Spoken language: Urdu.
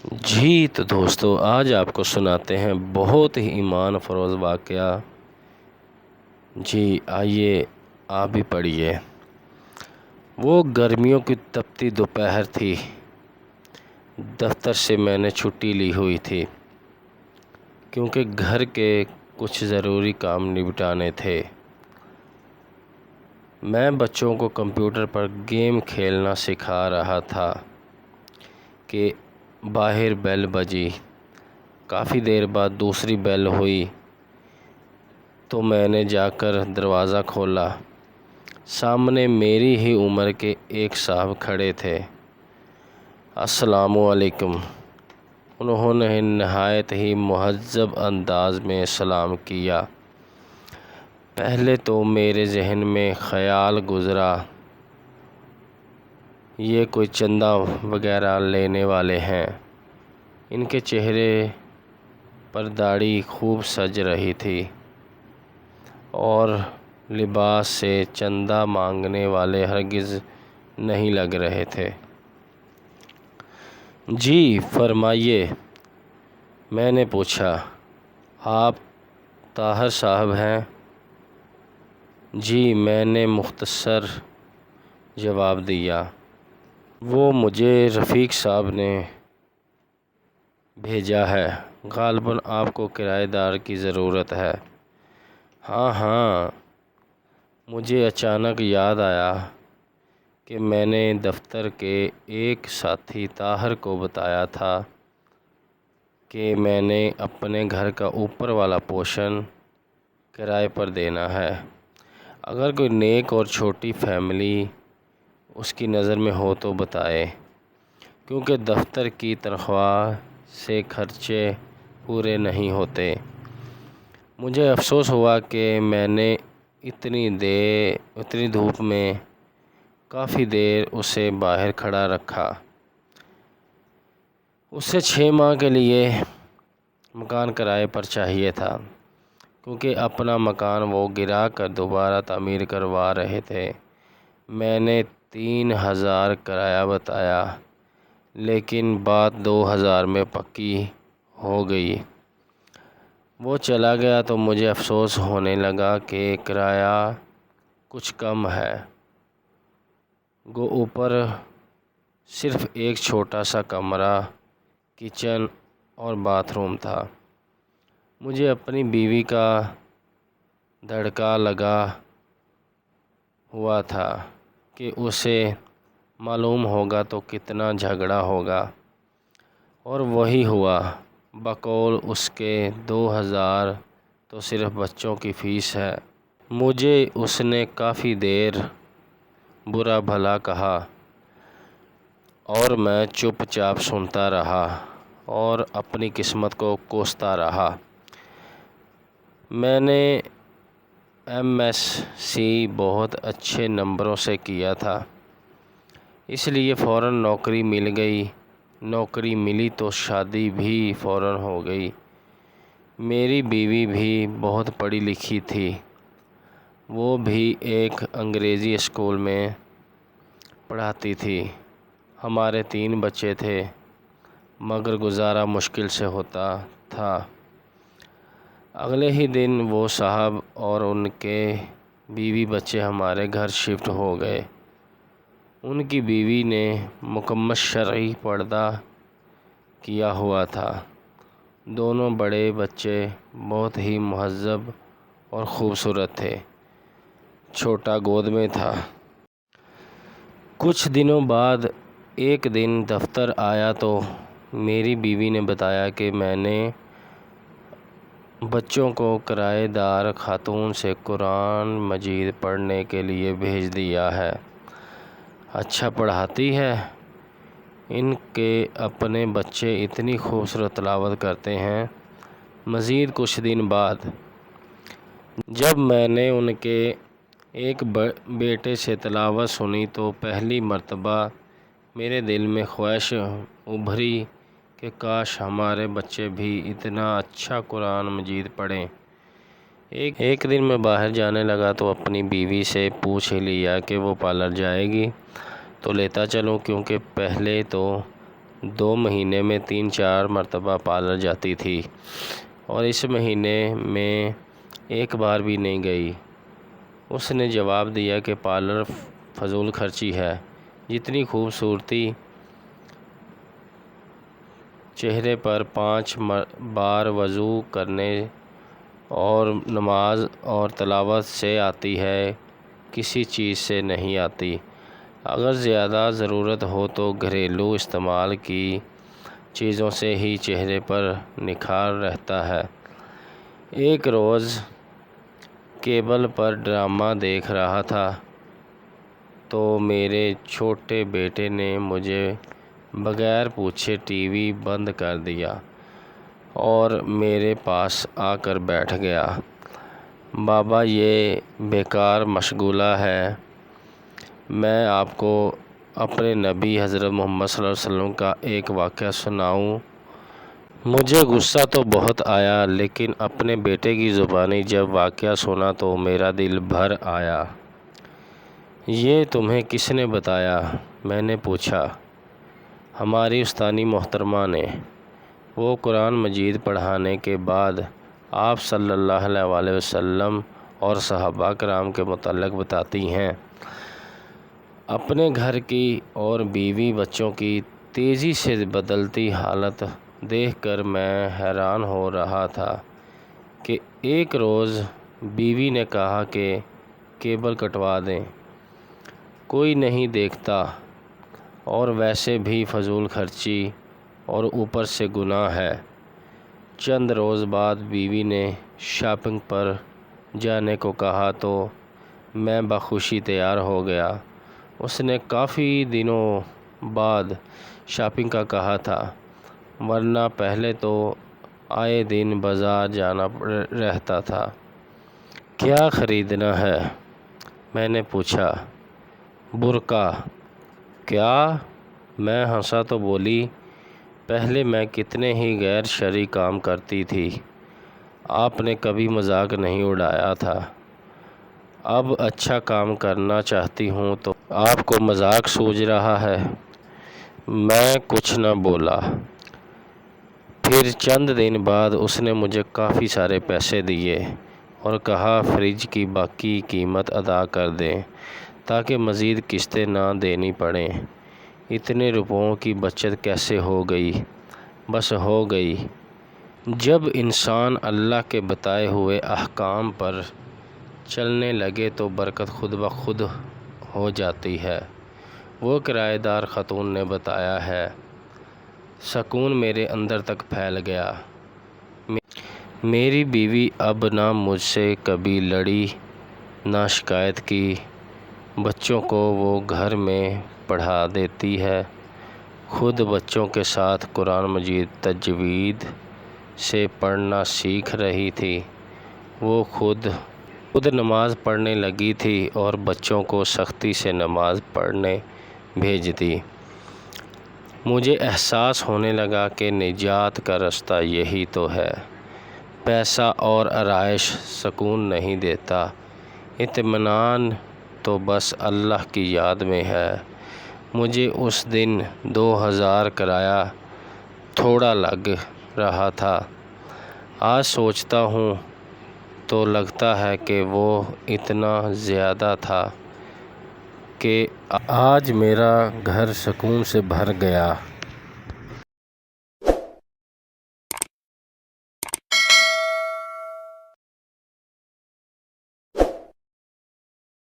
جی تو دوستو، آج آپ کو سناتے ہیں بہت ہی ایمان افروز واقعہ۔ جی آئیے آپ بھی پڑھیے۔ وہ گرمیوں کی تپتی دوپہر تھی۔ دفتر سے میں نے چھٹی لی ہوئی تھی کیونکہ گھر کے کچھ ضروری کام نپٹانے تھے۔ میں بچوں کو کمپیوٹر پر گیم کھیلنا سکھا رہا تھا کہ باہر بیل بجی۔ کافی دیر بعد دوسری بیل ہوئی تو میں نے جا کر دروازہ کھولا۔ سامنے میری ہی عمر کے ایک صاحب کھڑے تھے۔ السلام علیکم، انہوں نے نہایت ہی مہذب انداز میں سلام کیا۔ پہلے تو میرے ذہن میں خیال گزرا یہ کوئی چندہ وغیرہ لینے والے ہیں۔ ان کے چہرے پر داڑھی خوب سج رہی تھی اور لباس سے چندہ مانگنے والے ہرگز نہیں لگ رہے تھے۔ جی فرمائیے، میں نے پوچھا۔ آپ طاہر صاحب ہیں؟ جی، میں نے مختصر جواب دیا۔ وہ مجھے رفیق صاحب نے بھیجا ہے۔ غالباً آپ کو کرایہ دار کی ضرورت ہے۔ ہاں، مجھے اچانک یاد آیا کہ میں نے دفتر کے ایک ساتھی طاہر کو بتایا تھا کہ میں نے اپنے گھر کا اوپر والا پورشن کرائے پر دینا ہے۔ اگر کوئی نیک اور چھوٹی فیملی اس کی نظر میں ہو تو بتائے، کیونکہ دفتر کی تنخواہ سے خرچے پورے نہیں ہوتے۔ مجھے افسوس ہوا کہ میں نے اتنی دھوپ میں کافی دیر اسے باہر کھڑا رکھا۔ اسے 6 ماہ کے لیے مکان کرائے پر چاہیے تھا، کیونکہ اپنا مکان وہ گرا کر دوبارہ تعمیر کروا رہے تھے۔ میں نے 3000 کرایہ بتایا، لیکن بات 2000 میں پکی ہو گئی۔ وہ چلا گیا تو مجھے افسوس ہونے لگا کہ کرایہ کچھ کم ہے۔ گو اوپر صرف ایک چھوٹا سا کمرہ، کچن اور باتھ روم تھا۔ مجھے اپنی بیوی کا دھڑکا لگا ہوا تھا کہ اسے معلوم ہوگا تو کتنا جھگڑا ہوگا، اور وہی ہوا۔ بقول اس کے 2000 تو صرف بچوں کی فیس ہے۔ مجھے اس نے کافی دیر برا بھلا کہا اور میں چپ چاپ سنتا رہا اور اپنی قسمت کو کوستا رہا۔ میں نے MSc بہت اچھے نمبروں سے کیا تھا، اس لیے فوراً نوکری مل گئی۔ نوکری ملی تو شادی بھی فوراً ہو گئی۔ میری بیوی بھی بہت پڑھی لکھی تھی، وہ بھی ایک انگریزی اسکول میں پڑھاتی تھی۔ ہمارے 3 بچے تھے، مگر گزارا مشکل سے ہوتا تھا۔ اگلے ہی دن وہ صاحب اور ان کے بیوی بچے ہمارے گھر شفٹ ہو گئے۔ ان کی بیوی نے مکمل شرعی پردہ کیا ہوا تھا۔ دونوں بڑے بچے بہت ہی مہذب اور خوبصورت تھے۔ چھوٹا گود میں تھا۔ کچھ دنوں بعد ایک دن دفتر آیا تو میری بیوی نے بتایا کہ میں نے بچوں کو کرایہ دار خاتون سے قرآن مجید پڑھنے کے لیے بھیج دیا ہے۔ اچھا پڑھاتی ہے؟ ان کے اپنے بچے اتنی خوبصورت تلاوت کرتے ہیں۔ مزید کچھ دن بعد جب میں نے ان کے ایک بیٹے سے تلاوت سنی تو پہلی مرتبہ میرے دل میں خواہش ابھری کہ کاش ہمارے بچے بھی اتنا اچھا قرآن مجید پڑھیں۔ ایک دن میں باہر جانے لگا تو اپنی بیوی سے پوچھ ہی لیا کہ وہ پارلر جائے گی تو لیتا چلوں، کیونکہ پہلے تو 2 مہینے میں 3-4 مرتبہ پارلر جاتی تھی اور اس مہینے میں ایک بار بھی نہیں گئی۔ اس نے جواب دیا کہ پارلر فضول خرچی ہے، جتنی خوبصورتی چہرے پر 5 بار وضو کرنے اور نماز اور تلاوت سے آتی ہے، کسی چیز سے نہیں آتی۔ اگر زیادہ ضرورت ہو تو گھریلو استعمال کی چیزوں سے ہی چہرے پر نکھار رہتا ہے۔ ایک روز کیبل پر ڈرامہ دیکھ رہا تھا تو میرے چھوٹے بیٹے نے مجھے بغیر پوچھے ٹی وی بند کر دیا اور میرے پاس آ کر بیٹھ گیا۔ بابا، یہ بیکار مشغلہ ہے، میں آپ کو اپنے نبی حضرت محمد صلی اللہ علیہ وسلم کا ایک واقعہ سناؤں؟ مجھے غصہ تو بہت آیا، لیکن اپنے بیٹے کی زبانی جب واقعہ سنا تو میرا دل بھر آیا۔ یہ تمہیں کس نے بتایا؟ میں نے پوچھا۔ ہماری استانی محترمہ نے۔ وہ قرآن مجید پڑھانے کے بعد آپ صلی اللہ علیہ وسلم اور صحابہ کرام کے متعلق بتاتی ہیں۔ اپنے گھر کی اور بیوی بچوں کی تیزی سے بدلتی حالت دیکھ کر میں حیران ہو رہا تھا کہ ایک روز بیوی نے کہا کہ کیبل کٹوا دیں، کوئی نہیں دیکھتا اور ویسے بھی فضول خرچی اور اوپر سے گناہ ہے۔ چند روز بعد بیوی نے شاپنگ پر جانے کو کہا تو میں بخوشی تیار ہو گیا۔ اس نے کافی دنوں بعد شاپنگ کا کہا تھا، ورنہ پہلے تو آئے دن بازار جانا رہتا تھا۔ کیا خریدنا ہے؟ میں نے پوچھا۔ برقع۔ کیا؟ میں ہنسا تو بولی، پہلے میں کتنے ہی غیر شرعی کام کرتی تھی، آپ نے کبھی مذاق نہیں اڑایا تھا۔ اب اچھا کام کرنا چاہتی ہوں تو آپ کو مذاق سوجھ رہا ہے؟ میں کچھ نہ بولا۔ پھر چند دن بعد اس نے مجھے کافی سارے پیسے دیے اور کہا فریج کی باقی قیمت ادا کر دیں تاکہ مزید قسطیں نہ دینی پڑیں۔ اتنے روپوں کی بچت کیسے ہو گئی؟ بس ہو گئی۔ جب انسان اللہ کے بتائے ہوئے احکام پر چلنے لگے تو برکت خود بخود ہو جاتی ہے۔ وہ کرایہ دار خاتون نے بتایا ہے۔ سکون میرے اندر تک پھیل گیا۔ میری بیوی اب نہ مجھ سے کبھی لڑی، نہ شکایت کی۔ بچوں کو وہ گھر میں پڑھا دیتی ہے، خود بچوں کے ساتھ قرآن مجید تجوید سے پڑھنا سیکھ رہی تھی۔ وہ خود نماز پڑھنے لگی تھی اور بچوں کو سختی سے نماز پڑھنے بھیجتی۔ مجھے احساس ہونے لگا کہ نجات کا راستہ یہی تو ہے۔ پیسہ اور آرائش سکون نہیں دیتا، اطمینان تو بس اللہ کی یاد میں ہے۔ مجھے اس دن 2000 کرایہ تھوڑا لگ رہا تھا، آج سوچتا ہوں تو لگتا ہے کہ وہ اتنا زیادہ تھا کہ آج میرا گھر سکون سے بھر گیا۔